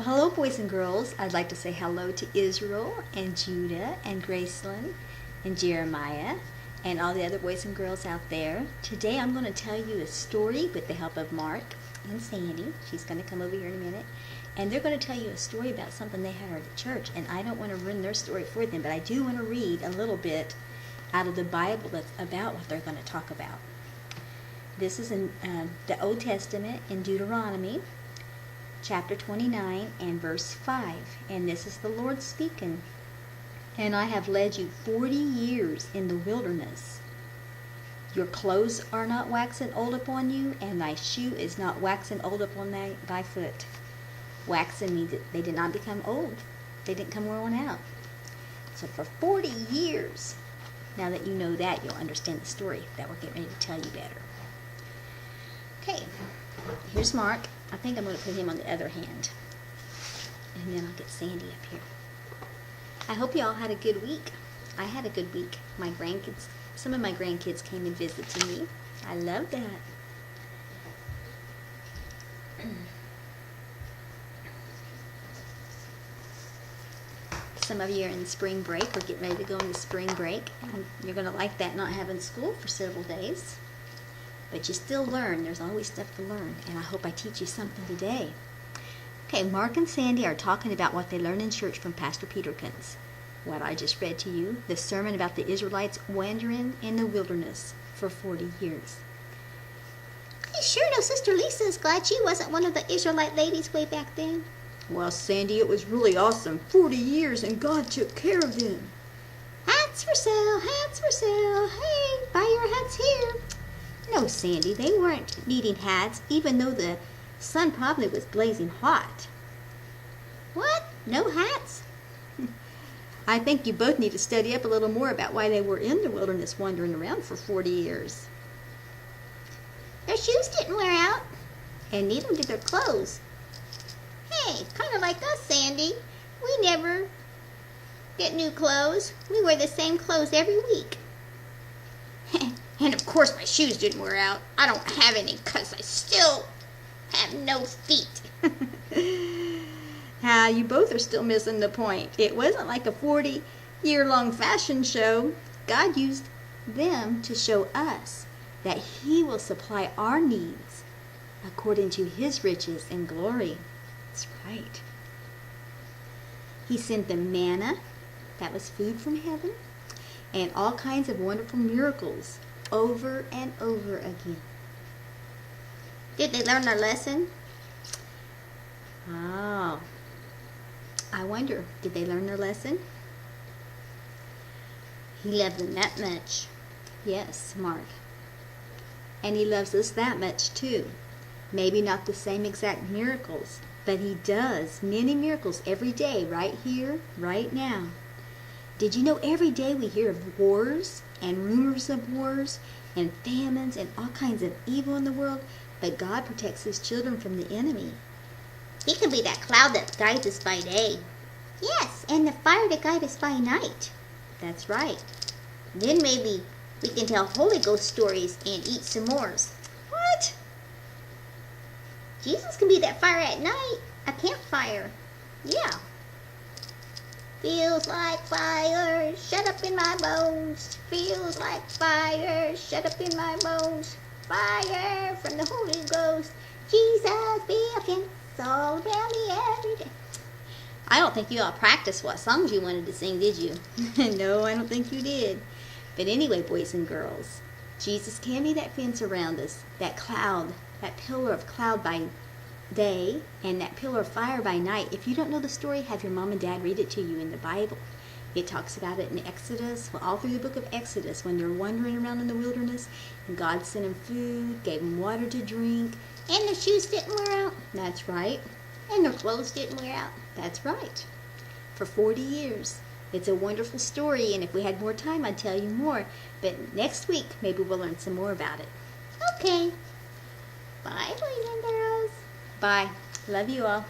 Well, hello, boys and girls. I'd like to say hello to Israel and Judah and Graceland and Jeremiah and all the other boys and girls out there. Today I'm going to tell you a story with the help of Mark and Sandy. She's going to come over here in a minute. And they're going to tell you a story about something they heard at church. And I don't want to ruin their story for them, but I do want to read a little bit out of the Bible that's about what they're going to talk about. This is in the Old Testament in Deuteronomy, chapter 29 and verse 5. And this is the Lord speaking. And I have led you 40 years in the wilderness. Your clothes are not waxen old upon you, and thy shoe is not waxen old upon thy foot. Waxen means that they did not become old. They didn't come worn out. So for 40 years, now that you know that, you'll understand the story that we're getting ready to tell you better. Okay, here's Mark. I think I'm going to put him on the other hand. And then I'll get Sandy up here. I hope you all had a good week. I had a good week. Some of my grandkids came and visited me. I love that. Some of you are in spring break or getting ready to go into spring break. And you're going to like that, not having school for several days. But you still learn. There's always stuff to learn. And I hope I teach you something today. Okay, Mark and Sandy are talking about what they learned in church from Pastor Peterkins. What I just read to you, the sermon about the Israelites wandering in the wilderness for 40 years. I sure know Sister Lisa is glad she wasn't one of the Israelite ladies way back then. Well, Sandy, it was really awesome. 40 years and God took care of them. Hats for sale, hats for sale. Hey, buy your hats here. No, Sandy, they weren't needing hats, even though the sun probably was blazing hot. What? No hats? I think you both need to study up a little more about why they were in the wilderness wandering around for 40 years. Their shoes didn't wear out. And neither did their clothes. Hey, kind of like us, Sandy. We never get new clothes. We wear the same clothes every week. And of course my shoes didn't wear out. I don't have any because I still have no feet. You both are still missing the point. It wasn't like a 40-year-long fashion show. God used them to show us that He will supply our needs according to His riches and glory. That's right. He sent them manna, that was food from heaven, and all kinds of wonderful miracles over and over again. Did they learn their lesson? Oh, I wonder, did they learn their lesson? He loved them that much. Yes, Mark. And He loves us that much too. Maybe not the same exact miracles, but He does many miracles every day, right here, right now. Did you know every day we hear of wars and rumors of wars and famines and all kinds of evil in the world, but God protects His children from the enemy. He can be that cloud that guides us by day. Yes, and the fire to guide us by night. That's right. Then maybe we can tell Holy Ghost stories and eat s'mores. What? Jesus can be that fire at night, a campfire. Yeah. Feels like fire, shut up in my bones. Feels like fire, shut up in my bones. Fire from the Holy Ghost. Jesus be a fence all around me every day. I don't think you all practiced what songs you wanted to sing, did you? No, I don't think you did. But anyway, boys and girls, Jesus can be that fence around us, that cloud, that pillar of cloud by day and that pillar of fire by night. If you don't know the story, have your mom and dad read it to you in the Bible. It talks about it in Exodus, all through the book of Exodus, when they're wandering around in the wilderness, and God sent them food, gave them water to drink. And their shoes didn't wear out. That's right. And their clothes didn't wear out. That's right. For 40 years. It's a wonderful story, and if we had more time, I'd tell you more. But next week, maybe we'll learn some more about it. Okay. Bye, boys and girls. Bye. Love you all.